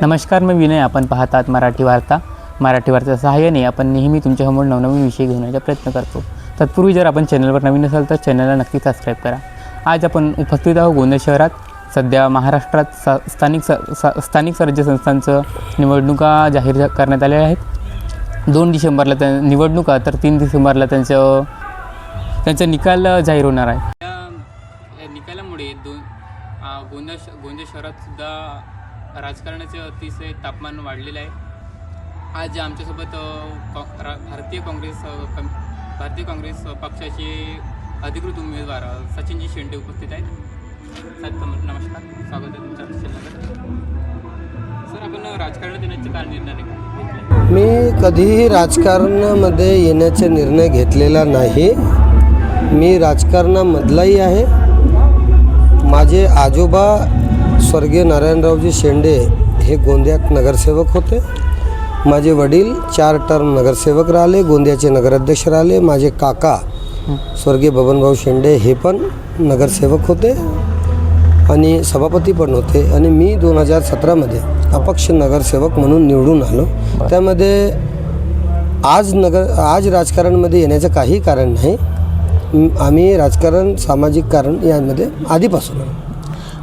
नमस्कार, मी विनय. आपण पाहतात मराठी वार्ता. मराठी वार्तेच्या सहाय्याने आपण नेहमी तुमच्यासमोर नवनवीन विषय घेऊन येण्याचा प्रयत्न करतो. तत्पूर्वी जर आपण चॅनलवर नवीन असाल तर चॅनलला नक्की सबस्क्राईब करा. आज आपण उपस्थित आहोत गोंदिया शहरात. सध्या महाराष्ट्रात स्थानिक स्वराज्य संस्थांचं निवडणुका जाहीर करण्यात आल्या आहेत. 2 डिसेंबरला त्या निवडणुका तर 3 डिसेंबरला त्यांचा निकाल जाहीर होणार आहे. या निकालामुळे गोंदिया शहरात सुद्धा राजकारणाचे अतिशय तापमान वाढलेलं आहे. आज आमच्यासोबत भारतीय काँग्रेस पक्षाचे अधिकृत उमेदवार सचिनजी शेंडे उपस्थित आहेत. नमस्कार, स्वागत आहे तुमच्या चॅनलवर. सर, आपण राजकारणात येण्याचे काय निर्णय घेतले? मी कधीही राजकारणामध्ये येण्याचा निर्णय घेतलेला नाही. मी राजकारणामधलाही आहे. माझे आजोबा स्वर्गीय नारायणरावजी शेंडे हे गोंदियात नगरसेवक होते. माझे वडील 4 टर्म नगरसेवक राहिले, गोंदियाचे नगराध्यक्ष राहिले. माझे काका स्वर्गीय बबनभाऊ शेंडे हे पण नगरसेवक होते आणि सभापती पण होते. आणि मी 2017मध्ये अपक्ष नगरसेवक म्हणून निवडून आलो. त्यामध्ये आज राजकारणामध्ये येण्याचं काही कारण नाही. आम्ही राजकारण, सामाजिक कारण यामध्ये आधीपासून.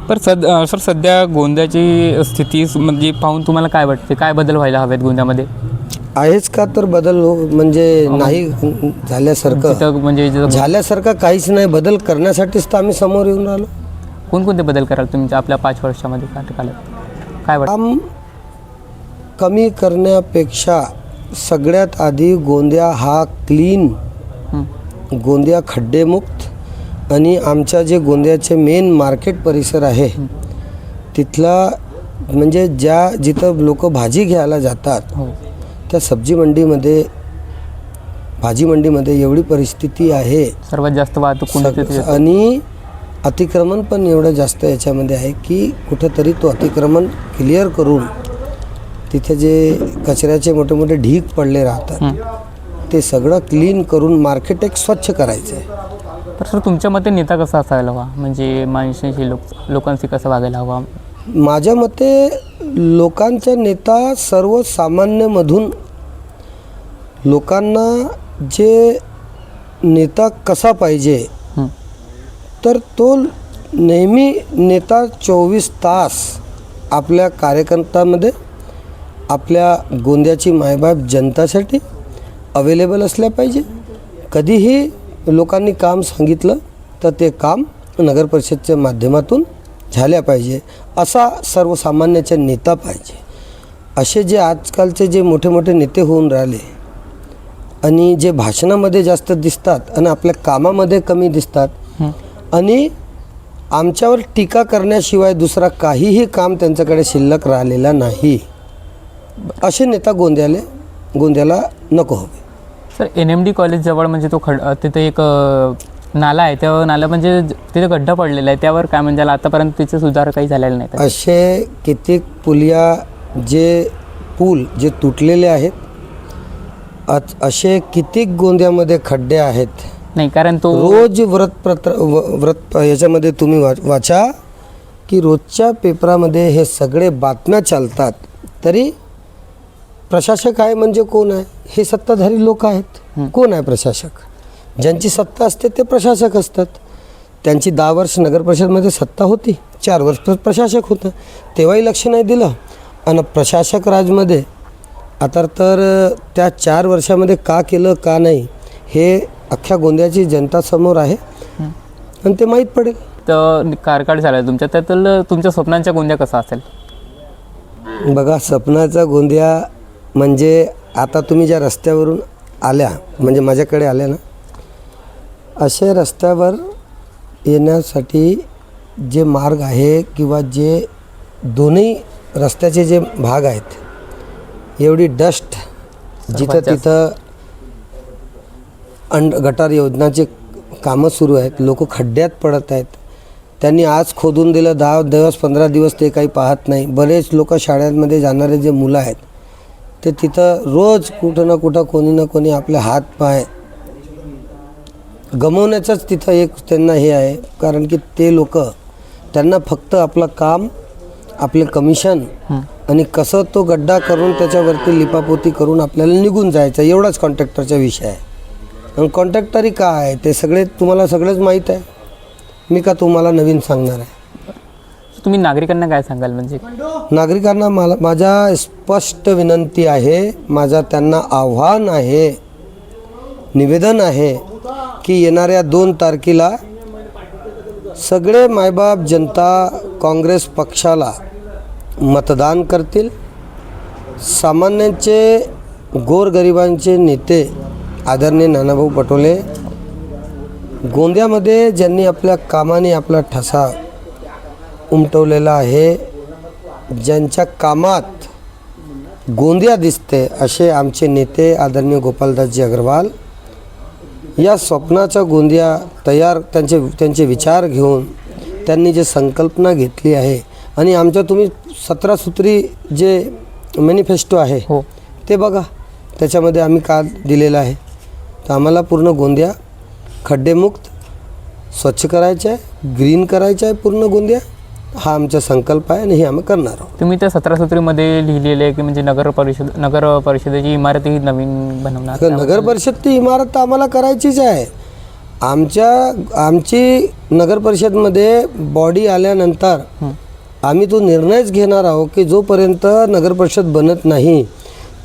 पर सर, सध्या गोंदियाची स्थिती म्हणजे पाहून तुम्हाला काय वाटते? काय बदल व्हायला हवेत गोंदियामध्ये? आहेच का तर बदल म्हणजे नाही झाल्यासारखं. म्हणजे झाल्यासारखं काहीच नाही. बदल करण्यासाठीच तर आम्ही समोर येऊन राहिलो. कोणकोणते बदल कराल तुम्ही आपल्या 5 वर्षामध्ये? काय वाटतं? काम कमी करण्यापेक्षा सगळ्यात आधी गोंदिया हा क्लीन, गोंदिया खड्डेमुक्त आणि आमच्या जे गोंदियाचे मेन मार्केट परिसर आहे तिथला म्हणजे जिथं लोक भाजी घ्यायला जातात त्या सब्जी मंडीमध्ये, भाजी मंडीमध्ये एवढी परिस्थिती आहे. सर्वात जास्त वाहतूक आणि अतिक्रमण पण एवढं जास्त याच्यामध्ये आहे की कुठंतरी तो अतिक्रमण क्लिअर करून तिथे जे कचऱ्याचे मोठे मोठे ढीग पडले राहतात ते सगळं क्लीन करून मार्केट एक स्वच्छ करायचं आहे. तर सर, तुमच्या मते नेता कसा असायला हवा? म्हणजे माणसांशी लोकांशी कसं वागायला हवा? माझ्या मते लोकांचा नेता सर्वसामान्यमधून लोकांना जे नेता कसा पाहिजे तर तो नेहमी नेता 24 तास आपल्या कार्यकर्त्यामध्ये, आपल्या गोंदियाची मायबाप जनतासाठी अवेलेबल असल्या पाहिजे. कधीही लोकांनी काम सांगितलं तर ते काम नगरपरिषदच्या माध्यमातून झाल्या पाहिजे. असा सर्वसामान्याचा नेता पाहिजे. असे जे आजकालचे जे मोठे मोठे नेते होऊन राहिले आणि जे भाषणामध्ये जास्त दिसतात आणि आपल्या कामामध्ये कमी दिसतात आणि आमच्यावर टीका करण्याशिवाय दुसरा काहीही काम त्यांच्याकडे शिल्लक राहिलेला नाही, असे नेता गोंदियाला नको हवे. सर, NMD कॉलेज जवळ म्हणजे तिथे एक नाला आहे. त्या नाला म्हणजे तिथे गड्डा पडलेला आहे. त्यावर काय म्हणजे आतापर्यंत तिचे सुधार काही झालेले नाही. असे कित्येक पूल जे तुटलेले आहेत, असे कित्येक गोंदियामध्ये खड्डे आहेत. नाही, कारण तो रोज व्रत याच्यामध्ये तुम्ही वाचा की रोजच्या पेपरामध्ये हे सगळे बातम्या चालतात. तरी प्रशासक आहे म्हणजे कोण आहे? हे सत्ताधारी लोक आहेत. कोण आहे प्रशासक? ज्यांची सत्ता असते ते प्रशासक असतात. त्यांची 10 वर्ष नगरपरिषदमध्ये सत्ता होती, 4 वर्ष प्रशासक होतं, तेव्हाही लक्ष नाही दिलं. आणि प्रशासक राजमध्ये आता तर त्या 4 वर्षामध्ये का केलं का नाही हे अख्ख्या गोंदियाची जनतासमोर आहे आणि ते माहीत पडेल. तर कार्यकाळ झाला तुमच्या, त्यातलं तुमच्या स्वप्नांचा गोंदिया कसा असेल? बघा, स्वप्नाचा गोंदिया म्हणजे आता तुम्ही ज्या रस्त्यावरून आल्या म्हणजे माझ्याकडे आल्या ना, अशा रस्त्यावर येण्यासाठी जे मार्ग आहे किंवा जे दोन्ही रस्त्याचे जे भाग आहेत, एवढी डस्ट जिथं तिथं गटार योजनाचे कामं सुरू आहेत, लोक खड्ड्यात पडत आहेत. त्यांनी आज खोदून दिलं, 10 दिवस 15 दिवस ते काही पाहत नाही. बरेच लोक शाळांमध्ये जाणारे जे मुलं आहेत ते तिथं रोज कुठं ना कुठं कोणी ना कोणी आपले हात पाय गमवण्याचंच तिथं एक त्यांना हे आहे. कारण की ते लोक त्यांना फक्त आपलं काम, आपले कमिशन आणि कसं तो गड्डा करून त्याच्यावरती लिपापोती करून आपल्याला निघून जायचं, एवढाच कॉन्ट्रॅक्टरचा विषय आहे. आणि कॉन्ट्रॅक्टरी काय ते सगळे तुम्हाला सगळंच माहीत आहे, मी का तुम्हाला नवीन सांगणार आहे. तुम्ही नागरिकांना काय सांगाल? म्हणजे नागरिकांना माझा स्पष्ट विनंती आहे, माझा त्यांना आव्हान आहे, निवेदन आहे की येणाऱ्या 2 तारखेला सगळे मायबाप जनता काँग्रेस पक्षाला मतदान करतील. सामान्यांचे गोरगरिबांचे नेते आदरणीय नानाभाऊ पटोले, गोंदियामध्ये ज्यांनी आपल्या कामाने आपला ठसा उमटवलेला आहे, ज्यांच्या कामात गोंदिया दिसते, असे आमचे नेते आदरणीय गोपालदासजी अग्रवाल या स्वप्नाचा गोंदिया तयार त्यांचे विचार घेऊन त्यांनी जे संकल्पना घेतली आहे आणि आमच्या तुम्ही 17 सूत्री जे मॅनिफेस्टो आहे हो, ते बघा, त्याच्यामध्ये आम्ही का दिलेलं आहे. तर आम्हाला पूर्ण गोंदिया खड्डेमुक्त स्वच्छ करायचं आहे, ग्रीन करायचं आहे पूर्ण गोंदिया, हा आमचा संकल्प आहे आणि हे आम्ही करणार आहोत. तुम्ही त्या 17 सूत्रीमध्ये लिहिलेले आहे की म्हणजे नगर परिषदेची इमारत ही नवीन बनवणार. नगर परिषद ती इमारत तर आम्हाला करायचीच आहे. आमची नगर परिषदमध्ये बॉडी आल्यानंतर आम्ही तो निर्णयच घेणार आहोत की जोपर्यंत नगर परिषद बनत नाही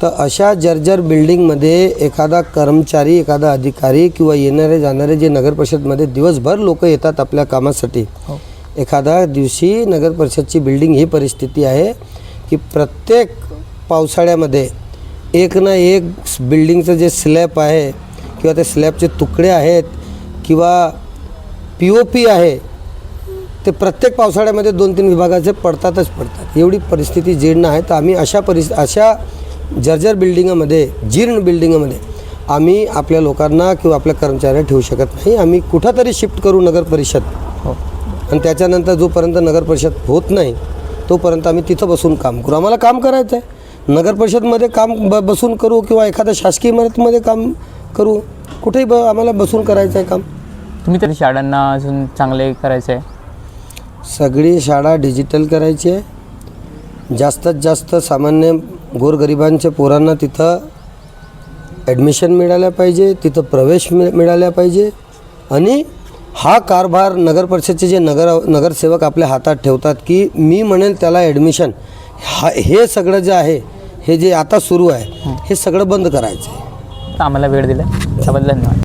तर अशा जर्जर बिल्डिंगमध्ये एखादा कर्मचारी, एखादा अधिकारी किंवा येणारे जाणारे जे नगर परिषदमध्ये दिवसभर लोक येतात आपल्या कामासाठी, एखाद्या दिवशी नगर परिषदची बिल्डिंग ही परिस्थिती आहे की प्रत्येक पावसाळ्यामध्ये एक ना एक बिल्डिंगचं जे स्लॅब आहे किंवा ते स्लॅबचे तुकडे आहेत किंवा POP आहे ते प्रत्येक पावसाळ्यामध्ये 2-3 विभागाचे पडतातच पडतात. एवढी परिस्थिती जीर्ण आहे. तर आम्ही अशा जर्जर बिल्डिंगामध्ये, जीर्ण बिल्डिंगामध्ये आम्ही आपल्या लोकांना किंवा आपल्या कर्मचाऱ्यांना ठेवू शकत नाही. आम्ही कुठंतरी शिफ्ट करू नगर परिषद आणि त्याच्यानंतर जोपर्यंत नगर परिषद होत नाही तोपर्यंत आम्ही तिथं बसून काम करू. आम्हाला काम करायचं आहे, नगर परिषदमध्ये काम बसून करू किंवा एखाद्या शासकीय इमारतीमध्ये काम करू, कुठेही आम्हाला बसून करायचं आहे काम. तुम्ही तरी शाळांना अजून चांगले करायचं आहे. सगळी शाळा डिजिटल करायची आहे. जास्तीत जास्त सामान्य गोरगरिबांच्या पोरांना तिथं ॲडमिशन मिळाल्या पाहिजे, तिथं प्रवेश मिळाल्या पाहिजे. आणि हा कारभार नगर परिषदचे जे नगरसेवक आपल्या हातात ठेवतात की मी म्हणेल त्याला ॲडमिशन, हे सगळं जे आहे, हे जे आता सुरू आहे, हे सगळं बंद करायचं आहे. आम्हाला वेळ दिला त्याबद्दल धन्यवाद.